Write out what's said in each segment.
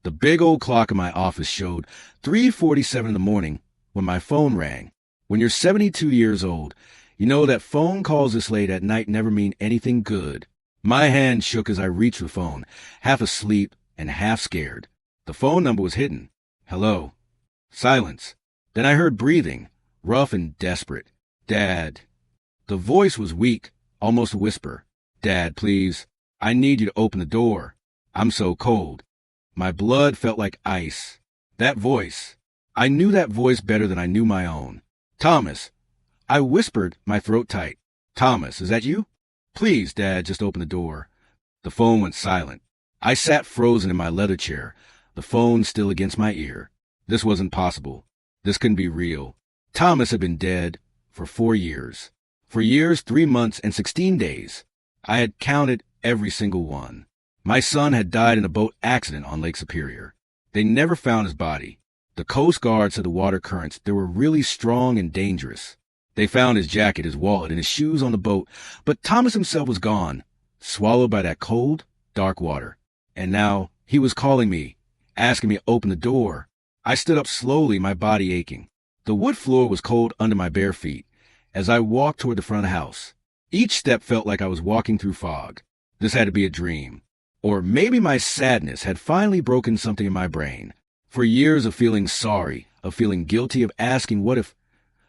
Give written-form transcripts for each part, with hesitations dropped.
The big old clock in my office showed 3:47 in the morning when my phone rang. When you're 72 years old, you know that phone calls this late at night never mean anything good. My hand shook as I reached the phone, half asleep and half scared. The phone number was hidden. Hello. Silence. Then I heard breathing, rough and desperate. Dad. The voice was weak, almost a whisper. Dad, please. I need you to open the door. I'm so cold. My blood felt like ice. That voice. I knew that voice better than I knew my own. Thomas. I whispered, my throat tight. Thomas, is that you? Please, Dad, just open the door. The phone went silent. I sat frozen in my leather chair, the phone still against my ear. This wasn't possible. This couldn't be real. Thomas had been dead for 4 years. 4 years, 3 months, and 16 days. I had counted every single one. My son had died in a boat accident on Lake Superior. They never found his body. The Coast Guard said the water currents there were really strong and dangerous. They found his jacket, his wallet, and his shoes on the boat, but Thomas himself was gone, swallowed by that cold, dark water. And now he was calling me, asking me to open the door. I stood up slowly, my body aching. The wood floor was cold under my bare feet as I walked toward the front of the house. Each step felt like I was walking through fog. This had to be a dream. Or maybe my sadness had finally broken something in my brain. For years of feeling sorry, of feeling guilty, of asking what if,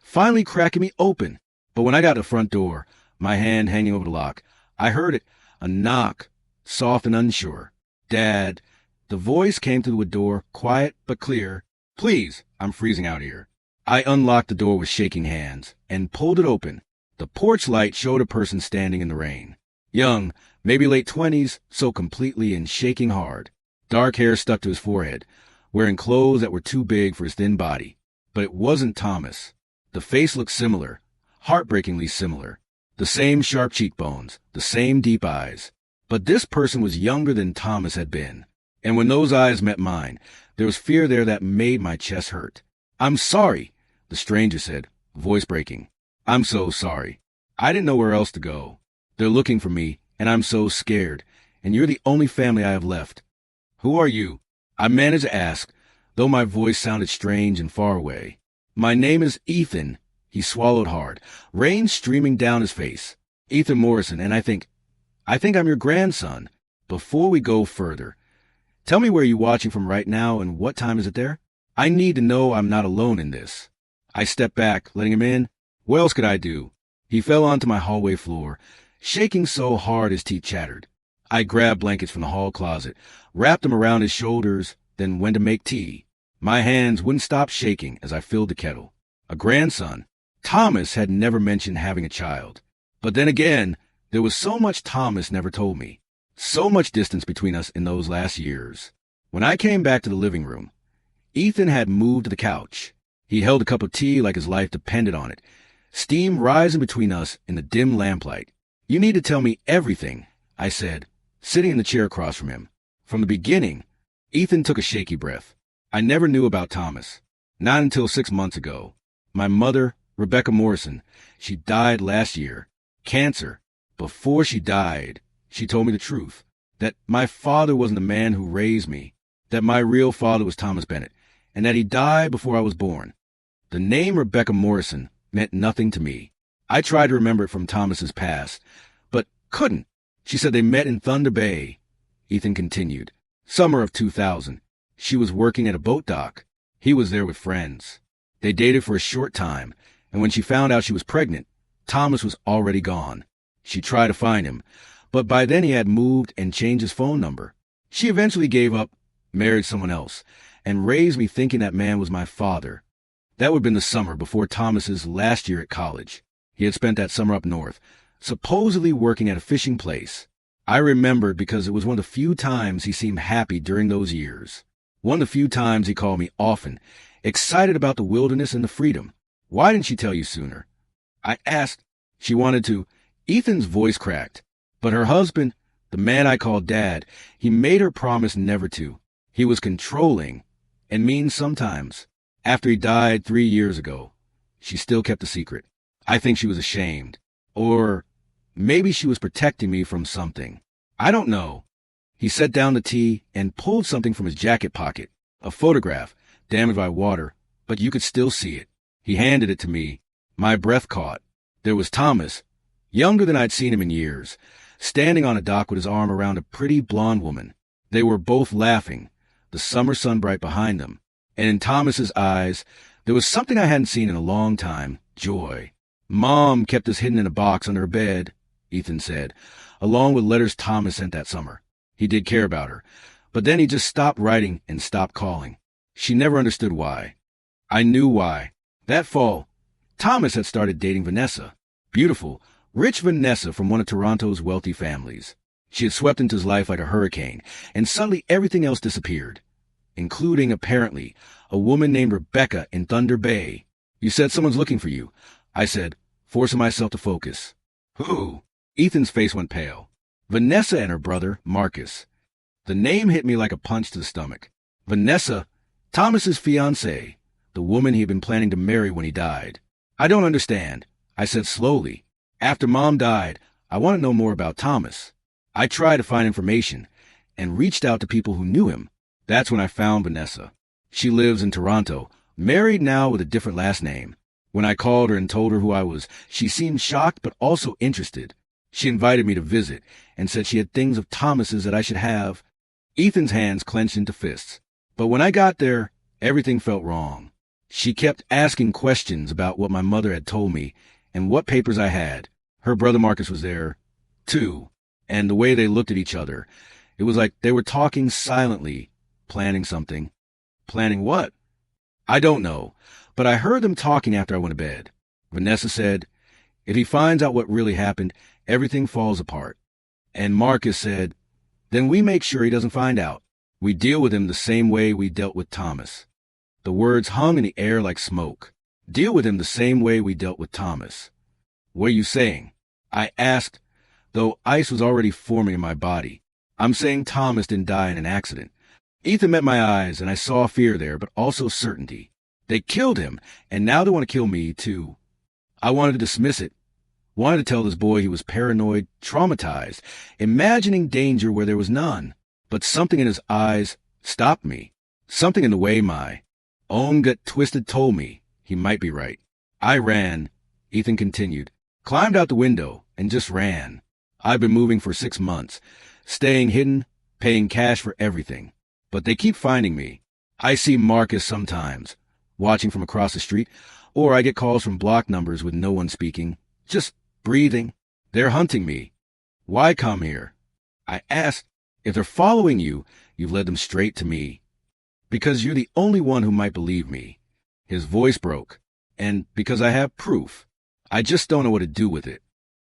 finally cracking me open. But when I got to the front door, my hand hanging over the lock, I heard it, a knock, soft and unsure. Dad. The voice came through the door, quiet but clear. Please, I'm freezing out here. I unlocked the door with shaking hands and pulled it open. The porch light showed a person standing in the rain. Young, maybe late 20s, so completely and shaking hard. Dark hair stuck to his forehead, wearing clothes that were too big for his thin body. But it wasn't Thomas. The face looked similar, heartbreakingly similar. The same sharp cheekbones, the same deep eyes. But this person was younger than Thomas had been. And when those eyes met mine, there was fear there that made my chest hurt. I'm sorry, the stranger said, voice breaking. I'm so sorry. I didn't know where else to go. They're looking for me, and I'm so scared, and you're the only family I have left. Who are you? I managed to ask, though my voice sounded strange and far away. My name is Ethan. He swallowed hard, rain streaming down his face. Ethan Morrison, and I think I'm your grandson. Before we go further, tell me where you're watching from right now and what time is it there? I need to know I'm not alone in this. I stepped back, letting him in. What else could I do? He fell onto my hallway floor, shaking so hard his teeth chattered. I grabbed blankets from the hall closet, wrapped them around his shoulders, then went to make tea. My hands wouldn't stop shaking as I filled the kettle. A grandson. Thomas had never mentioned having a child. But then again, there was so much Thomas never told me. So much distance between us in those last years. When I came back to the living room, Ethan had moved to the couch. He held a cup of tea like his life depended on it, steam rising between us in the dim lamplight. You need to tell me everything, I said, sitting in the chair across from him. From the beginning, Ethan took a shaky breath. I never knew about Thomas. Not until 6 months ago. My mother, Rebecca Morrison, she died last year. Cancer. Before she died, she told me the truth. That my father wasn't the man who raised me. That my real father was Thomas Bennett. And that he died before I was born. The name Rebecca Morrison meant nothing to me. I tried to remember it from Thomas's past, but couldn't. She said they met in Thunder Bay. Ethan continued. Summer of 2000. She was working at a boat dock. He was there with friends. They dated for a short time, and when she found out she was pregnant, Thomas was already gone. She tried to find him, but by then he had moved and changed his phone number. She eventually gave up, married someone else, and raised me thinking that man was my father. That would have been the summer before Thomas's last year at college. He had spent that summer up north, supposedly working at a fishing place. I remembered because it was one of the few times he seemed happy during those years. One of the few times he called me often, excited about the wilderness and the freedom. Why didn't she tell you sooner? I asked. She wanted to. Ethan's voice cracked. But her husband, the man I called Dad, he made her promise never to. He was controlling and mean sometimes. After he died 3 years ago, she still kept the secret. I think she was ashamed. Or maybe she was protecting me from something. I don't know. He set down the tea and pulled something from his jacket pocket, a photograph, damaged by water, but you could still see it. He handed it to me. My breath caught. There was Thomas, younger than I'd seen him in years, standing on a dock with his arm around a pretty blonde woman. They were both laughing, the summer sun bright behind them, and in Thomas's eyes, there was something I hadn't seen in a long time, joy. Mom kept us hidden in a box under her bed, Ethan said, along with letters Thomas sent that summer. He did care about her, but then he just stopped writing and stopped calling. She never understood why. I knew why. That fall, Thomas had started dating Vanessa, beautiful, rich Vanessa from one of Toronto's wealthy families. She had swept into his life like a hurricane, and suddenly everything else disappeared, including, apparently, a woman named Rebecca in Thunder Bay. You said someone's looking for you, I said, forcing myself to focus. Who? Ethan's face went pale. Vanessa and her brother, Marcus. The name hit me like a punch to the stomach. Vanessa, Thomas's fiancée, the woman he had been planning to marry when he died. I don't understand, I said slowly. After Mom died, I want to know more about Thomas. I tried to find information and reached out to people who knew him. That's when I found Vanessa. She lives in Toronto, married now with a different last name. When I called her and told her who I was, she seemed shocked but also interested. She invited me to visit and said she had things of Thomas's that I should have. Ethan's hands clenched into fists. But when I got there, everything felt wrong. She kept asking questions about what my mother had told me and what papers I had. Her brother Marcus was there, too, and the way they looked at each other, it was like they were talking silently, planning something. Planning what? I don't know, but I heard them talking after I went to bed. Vanessa said, if he finds out what really happened, everything falls apart. And Marcus said, then we make sure he doesn't find out. We deal with him the same way we dealt with Thomas. The words hung in the air like smoke. Deal with him the same way we dealt with Thomas. What are you saying? I asked, though ice was already forming in my body. I'm saying Thomas didn't die in an accident. Ethan met my eyes, and I saw fear there, but also certainty. They killed him, and now they want to kill me, too. I wanted to dismiss it. Wanted to tell this boy he was paranoid, traumatized, imagining danger where there was none. But something in his eyes stopped me. Something in the way my own gut twisted told me he might be right. I ran, Ethan continued, climbed out the window, and just ran. I've been moving for 6 months, staying hidden, paying cash for everything. But they keep finding me. I see Marcus sometimes, watching from across the street, or I get calls from block numbers with no one speaking, just breathing. They're hunting me. Why come here? I asked. If they're following you, you've led them straight to me. Because you're the only one who might believe me. His voice broke. And because I have proof. I just don't know what to do with it.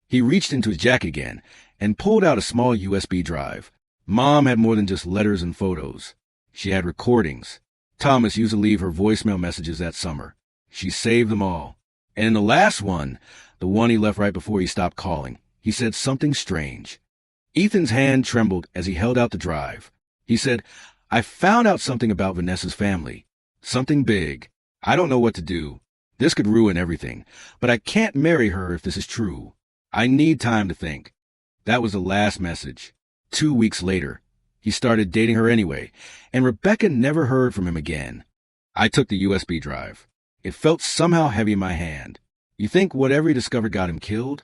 He reached into his jacket again and pulled out a small USB drive. Mom had more than just letters and photos. She had recordings. Thomas used to leave her voicemail messages that summer. She saved them all. And in the last one, the one he left right before he stopped calling, he said something strange. Ethan's hand trembled as he held out the drive. He said, I found out something about Vanessa's family. Something big. I don't know what to do. This could ruin everything. But I can't marry her if this is true. I need time to think. That was the last message. 2 weeks later, he started dating her anyway, and Rebecca never heard from him again. I took the USB drive. It felt somehow heavy in my hand. You think whatever he discovered got him killed?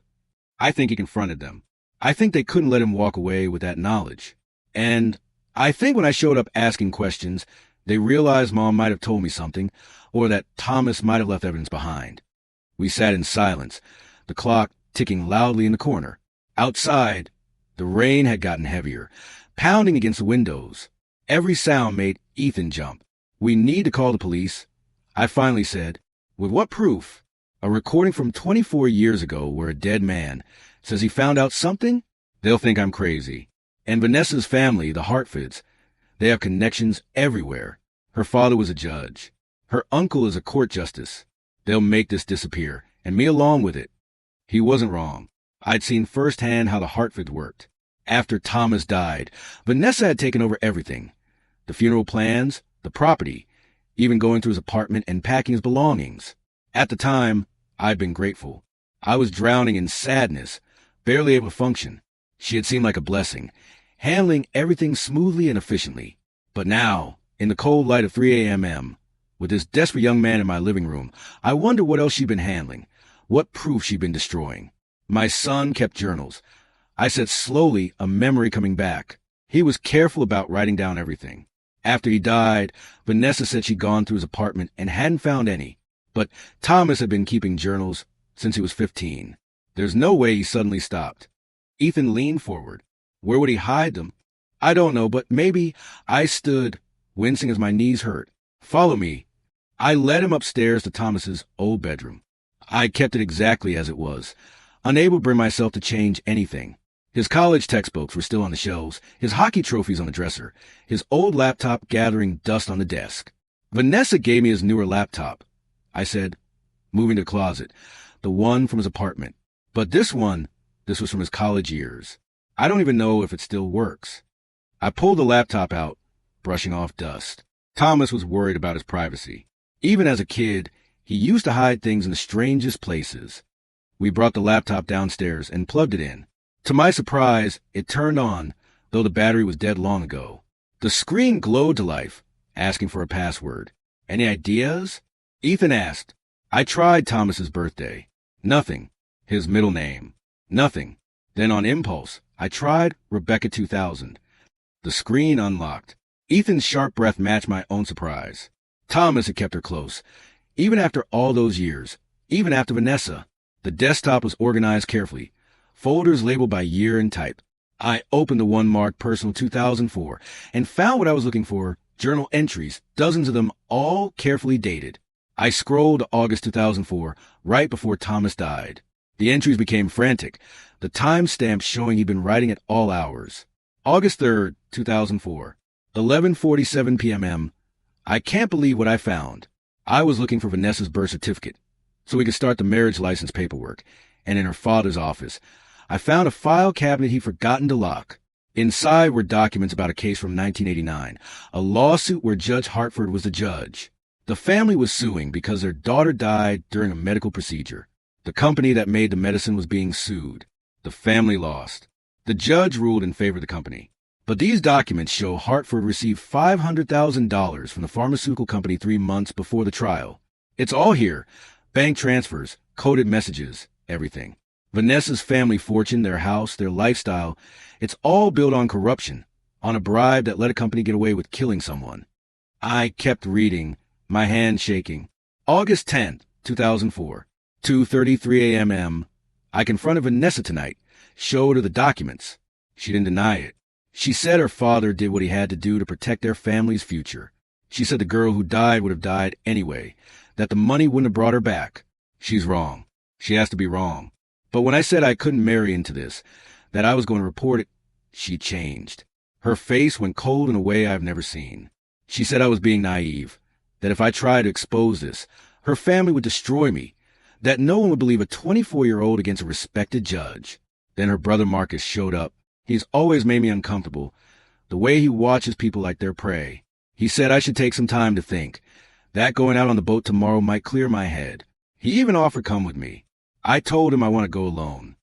I think he confronted them. I think they couldn't let him walk away with that knowledge. And I think when I showed up asking questions, they realized Mom might have told me something, or that Thomas might have left evidence behind. We sat in silence, the clock ticking loudly in the corner. Outside, the rain had gotten heavier, pounding against the windows. Every sound made Ethan jump. We need to call the police, I finally said. With what proof? A recording from 24 years ago where a dead man says he found out something? They'll think I'm crazy. And Vanessa's family, the Hartfords, they have connections everywhere. Her father was a judge. Her uncle is a court justice. They'll make this disappear, and me along with it. He wasn't wrong. I'd seen firsthand how the Hartfords worked. After Thomas died, Vanessa had taken over everything. The funeral plans, the property, even going through his apartment and packing his belongings. At the time, I'd been grateful. I was drowning in sadness, barely able to function. She had seemed like a blessing, handling everything smoothly and efficiently. But now, in the cold light of 3 a.m., with this desperate young man in my living room, I wonder what else she'd been handling, what proof she'd been destroying. My son kept journals. I said slowly, a memory coming back. He was careful about writing down everything. After he died, Vanessa said she'd gone through his apartment and hadn't found any. But Thomas had been keeping journals since he was 15. There's no way he suddenly stopped. Ethan leaned forward. Where would he hide them? I don't know, but maybe. I stood, wincing as my knees hurt. Follow me. I led him upstairs to Thomas's old bedroom. I kept it exactly as it was, unable to bring myself to change anything. His college textbooks were still on the shelves, his hockey trophies on the dresser, his old laptop gathering dust on the desk. Vanessa gave me his newer laptop, I said, moving to the closet, the one from his apartment. But this was from his college years. I don't even know if it still works. I pulled the laptop out, brushing off dust. Thomas was worried about his privacy. Even as a kid, he used to hide things in the strangest places. We brought the laptop downstairs and plugged it in. To my surprise, it turned on, though the battery was dead long ago. The screen glowed to life, asking for a password. Any ideas? Ethan asked. I tried Thomas's birthday. Nothing. His middle name. Nothing. Then on impulse, I tried Rebecca 2000. The screen unlocked. Ethan's sharp breath matched my own surprise. Thomas had kept her close. Even after all those years, even after Vanessa, the desktop was organized carefully. Folders labeled by year and type. I opened the one marked Personal 2004 and found what I was looking for, journal entries, dozens of them, all carefully dated. I scrolled to August 2004, right before Thomas died. The entries became frantic, the timestamp showing he'd been writing at all hours. August 3rd, 2004, 11:47 p.m. I can't believe what I found. I was looking for Vanessa's birth certificate, so we could start the marriage license paperwork, and in her father's office, I found a file cabinet he'd forgotten to lock. Inside were documents about a case from 1989, a lawsuit where Judge Hartford was the judge. The family was suing because their daughter died during a medical procedure. The company that made the medicine was being sued. The family lost. The judge ruled in favor of the company. But these documents show Hartford received $500,000 from the pharmaceutical company 3 months before the trial. It's all here. Bank transfers, coded messages, everything. Vanessa's family fortune, their house, their lifestyle, it's all built on corruption, on a bribe that let a company get away with killing someone. I kept reading, my hand shaking. August 10th, 2004, 2:33 a.m. I confronted Vanessa tonight, showed her the documents. She didn't deny it. She said her father did what he had to do to protect their family's future. She said the girl who died would have died anyway, that the money wouldn't have brought her back. She's wrong. She has to be wrong. But when I said I couldn't marry into this, that I was going to report it, she changed. Her face went cold in a way I've never seen. She said I was being naive, that if I tried to expose this, her family would destroy me, that no one would believe a 24-year-old against a respected judge. Then her brother Marcus showed up. He's always made me uncomfortable, the way he watches people like their prey. He said I should take some time to think, that going out on the boat tomorrow might clear my head. He even offered to come with me. I told him I want to go alone.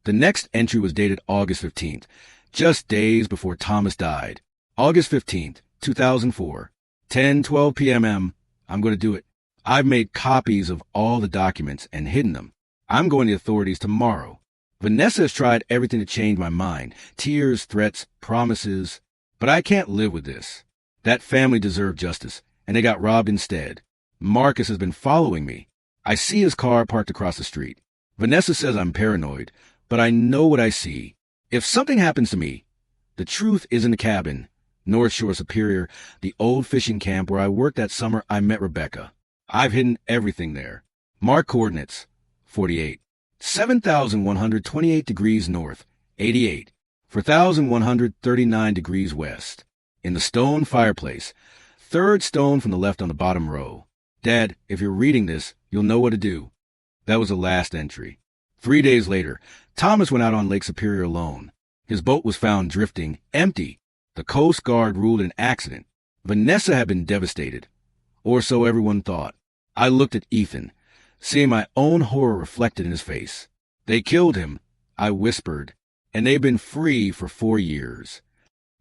The next entry was dated August 15th, just days before Thomas died. August 15th, 2004, 10:12 p.m. I'm going to do it. I've made copies of all the documents and hidden them. I'm going to the authorities tomorrow. Vanessa has tried everything to change my mind. Tears, threats, promises. But I can't live with this. That family deserved justice, and they got robbed instead. Marcus has been following me. I see his car parked across the street. Vanessa says I'm paranoid, but I know what I see. If something happens to me, the truth is in the cabin, North Shore Superior, the old fishing camp where I worked that summer I met Rebecca. I've hidden everything there. Mark coordinates, 48. 7,128 degrees north, 88. 4,139 degrees west. In the stone fireplace, third stone from the left on the bottom row. Dad, if you're reading this, you'll know what to do. That was the last entry. 3 days later, Thomas went out on Lake Superior alone. His boat was found drifting, empty. The Coast Guard ruled an accident. Vanessa had been devastated. Or so everyone thought. I looked at Ethan, seeing my own horror reflected in his face. They killed him, I whispered, and they've been free for 4 years.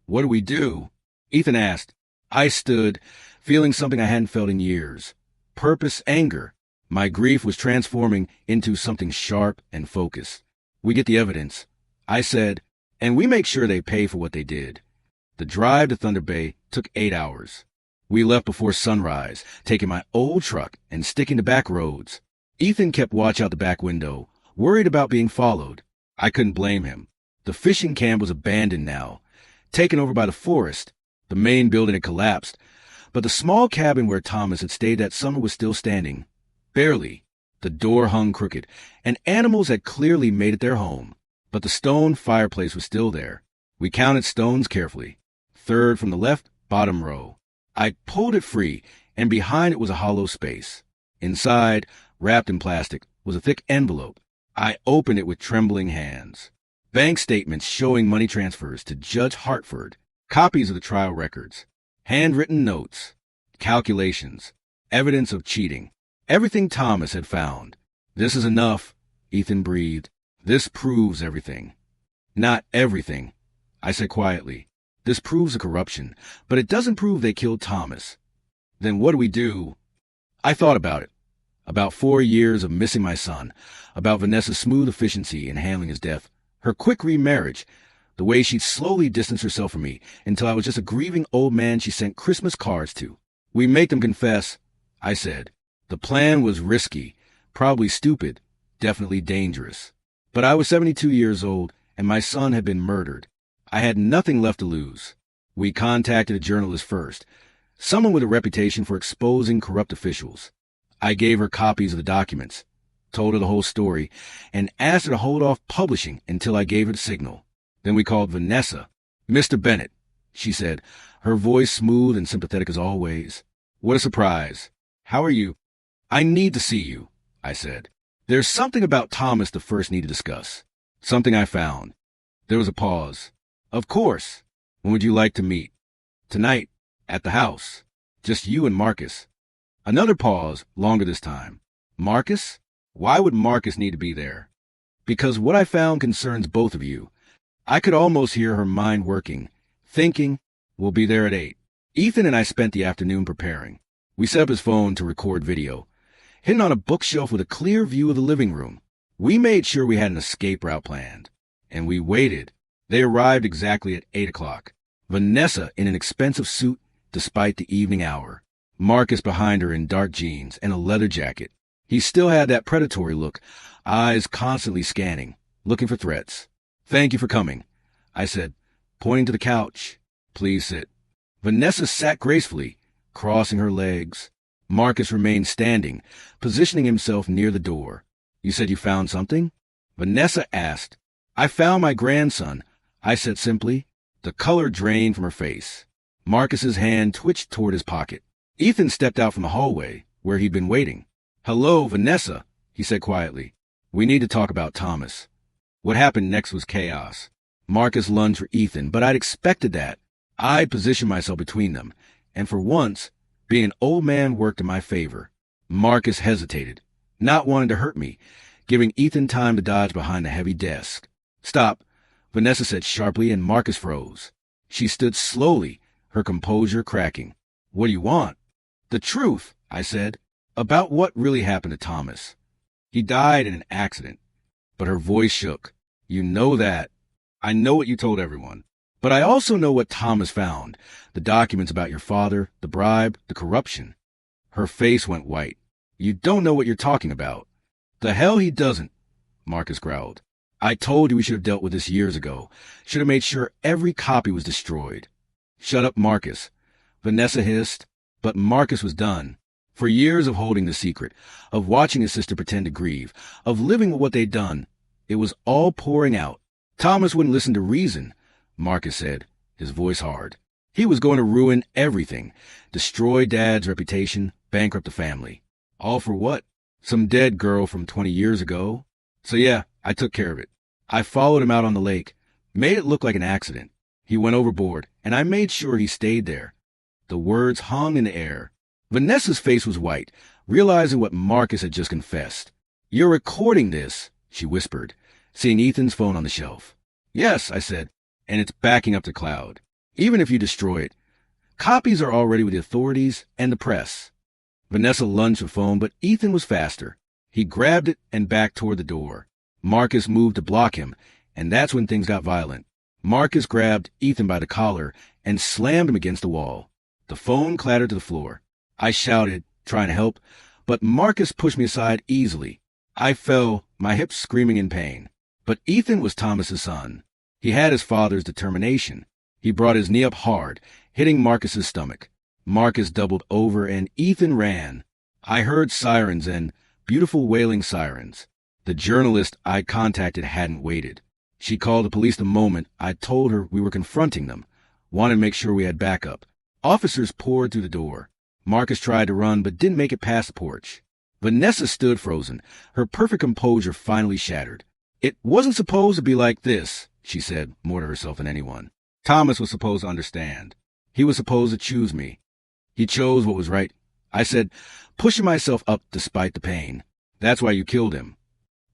What do we do? Ethan asked. I stood, feeling something I hadn't felt in years. Purpose, anger. My grief was transforming into something sharp and focused. We get the evidence, I said, and we make sure they pay for what they did. The drive to Thunder Bay took 8 hours. We left before sunrise, taking my old truck and sticking to back roads. Ethan kept watch out the back window, worried about being followed. I couldn't blame him. The fishing camp was abandoned now, taken over by the forest. The main building had collapsed, but the small cabin where Thomas had stayed that summer was still standing. Barely. The door hung crooked, and animals had clearly made it their home. But the stone fireplace was still there. We counted stones carefully. Third from the left, bottom row. I pulled it free, and behind it was a hollow space. Inside, wrapped in plastic, was a thick envelope. I opened it with trembling hands. Bank statements showing money transfers to Judge Hartford, copies of the trial records, handwritten notes, calculations, evidence of cheating, everything Thomas had found. This is enough, Ethan breathed. This proves everything. Not everything, I said quietly. This proves the corruption, but it doesn't prove they killed Thomas. Then what do we do? I thought about it. About 4 years of missing my son, about Vanessa's smooth efficiency in handling his death, her quick remarriage, the way she'd slowly distanced herself from me until I was just a grieving old man she sent Christmas cards to. We make them confess, I said. The plan was risky, probably stupid, definitely dangerous. But I was 72 years old, and my son had been murdered. I had nothing left to lose. We contacted a journalist first, someone with a reputation for exposing corrupt officials. I gave her copies of the documents, told her the whole story, and asked her to hold off publishing until I gave her the signal. Then we called Vanessa. Mr. Bennett, she said, her voice smooth and sympathetic as always. What a surprise. How are you? I need to see you, I said. There's something about Thomas the first need to discuss. Something I found. There was a pause. Of course. When would you like to meet? Tonight, at the house. Just you and Marcus. Another pause, longer this time. Marcus? Why would Marcus need to be there? Because what I found concerns both of you. I could almost hear her mind working, thinking, we'll be there at 8. Ethan and I spent the afternoon preparing. We set up his phone to record video, hidden on a bookshelf with a clear view of the living room. We made sure we had an escape route planned. And we waited. They arrived exactly at 8 o'clock. Vanessa in an expensive suit despite the evening hour. Marcus behind her in dark jeans and a leather jacket. He still had that predatory look, eyes constantly scanning, looking for threats. Thank you for coming, I said, pointing to the couch. Please sit. Vanessa sat gracefully, crossing her legs. Marcus remained standing, positioning himself near the door. You said you found something? Vanessa asked. I found my grandson, I said simply. The color drained from her face. Marcus's hand twitched toward his pocket. Ethan stepped out from the hallway, where he'd been waiting. Hello, Vanessa, he said quietly. We need to talk about Thomas. What happened next was chaos. Marcus lunged for Ethan, but I'd expected that. I'd positioned myself between them, and for once, being an old man worked in my favor. Marcus hesitated, not wanting to hurt me, giving Ethan time to dodge behind the heavy desk. Stop, Vanessa said sharply, and Marcus froze. She stood slowly, her composure cracking. What do you want? The truth, I said, about what really happened to Thomas. He died in an accident. But her voice shook. You know that. I know what you told everyone. But I also know what Thomas found. The documents about your father, the bribe, the corruption. Her face went white. You don't know what you're talking about. The hell he doesn't, Marcus growled. I told you we should have dealt with this years ago. Should have made sure every copy was destroyed. Shut up, Marcus, Vanessa hissed. But Marcus was done. For years of holding the secret, of watching his sister pretend to grieve, of living with what they'd done, it was all pouring out. Thomas wouldn't listen to reason, Marcus said, his voice hard. He was going to ruin everything, destroy Dad's reputation, bankrupt the family. All for what? Some dead girl from 20 years ago? So yeah, I took care of it. I followed him out on the lake, made it look like an accident. He went overboard, and I made sure he stayed there. The words hung in the air. Vanessa's face was white, realizing what Marcus had just confessed. You're recording this, she whispered, seeing Ethan's phone on the shelf. Yes, I said, and it's backing up to cloud. Even if you destroy it, copies are already with the authorities and the press. Vanessa lunged for the phone, but Ethan was faster. He grabbed it and backed toward the door. Marcus moved to block him, and that's when things got violent. Marcus grabbed Ethan by the collar and slammed him against the wall. The phone clattered to the floor. I shouted, trying to help, but Marcus pushed me aside easily. I fell, my hips screaming in pain. But Ethan was Thomas's son. He had his father's determination. He brought his knee up hard, hitting Marcus's stomach. Marcus doubled over and Ethan ran. I heard sirens and beautiful wailing sirens. The journalist I contacted hadn't waited. She called the police the moment I told her we were confronting them, wanted to make sure we had backup. Officers poured through the door. Marcus tried to run but didn't make it past the porch. Vanessa stood frozen, her perfect composure finally shattered. "It wasn't supposed to be like this," she said, more to herself than anyone. "Thomas was supposed to understand. He was supposed to choose me. He chose what was right," I said, pushing myself up despite the pain. "That's why you killed him."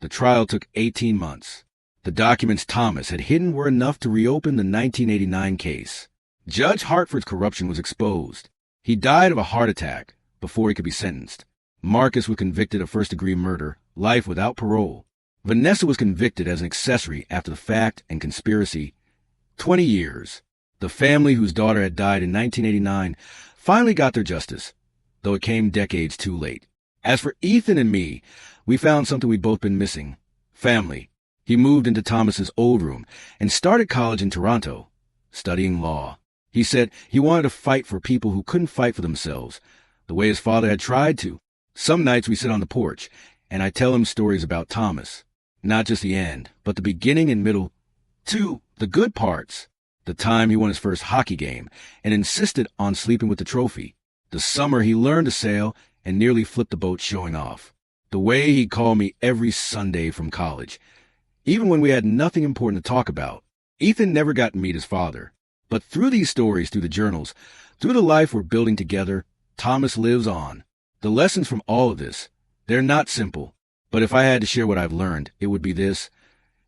The trial took 18 months. The documents Thomas had hidden were enough to reopen the 1989 case. Judge Hartford's corruption was exposed. He died of a heart attack before he could be sentenced. Marcus was convicted of first-degree murder, life without parole. Vanessa was convicted as an accessory after the fact and conspiracy. 20 years. The family whose daughter had died in 1989 finally got their justice, though it came decades too late. As for Ethan and me, we found something we'd both been missing. Family. He moved into Thomas's old room and started college in Toronto, studying law. He said he wanted to fight for people who couldn't fight for themselves, the way his father had tried to. Some nights we sit on the porch, and I tell him stories about Thomas. Not just the end, but the beginning and middle, too, the good parts. The time he won his first hockey game and insisted on sleeping with the trophy. The summer he learned to sail and nearly flipped the boat showing off. The way he called me every Sunday from college, even when we had nothing important to talk about. Ethan never got to meet his father. But through these stories, through the journals, through the life we're building together, Thomas lives on. The lessons from all of this, they're not simple. But if I had to share what I've learned, it would be this.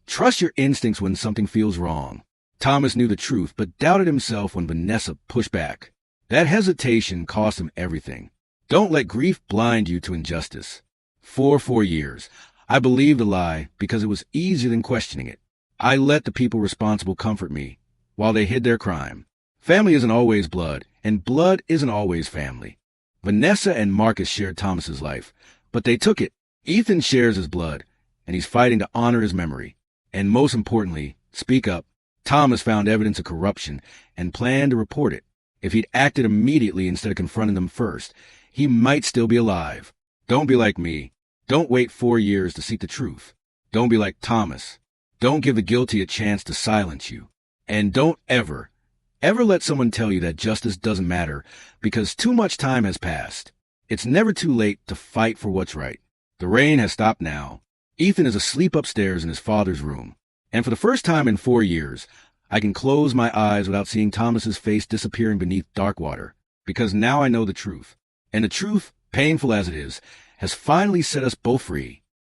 Trust your instincts when something feels wrong. Thomas knew the truth, but doubted himself when Vanessa pushed back. That hesitation cost him everything. Don't let grief blind you to injustice. For 4 years, I believed a lie because it was easier than questioning it. I let the people responsible comfort me while they hid their crime. Family isn't always blood, and blood isn't always family. Vanessa and Marcus shared Thomas's life, but they took it. Ethan shares his blood, and he's fighting to honor his memory. And most importantly, speak up. Thomas found evidence of corruption and planned to report it. If he'd acted immediately instead of confronting them first, he might still be alive. Don't be like me. Don't wait 4 years to seek the truth. Don't be like Thomas. Don't give the guilty a chance to silence you. And don't ever let someone tell you that justice doesn't matter because too much time has passed. It's never too late to fight for what's right. The rain has stopped now. Ethan is asleep upstairs in his father's room. And for the first time in 4 years, I can close my eyes without seeing Thomas's face disappearing beneath dark water. Because now I know the truth. And the truth, painful as it is, has finally set us both free.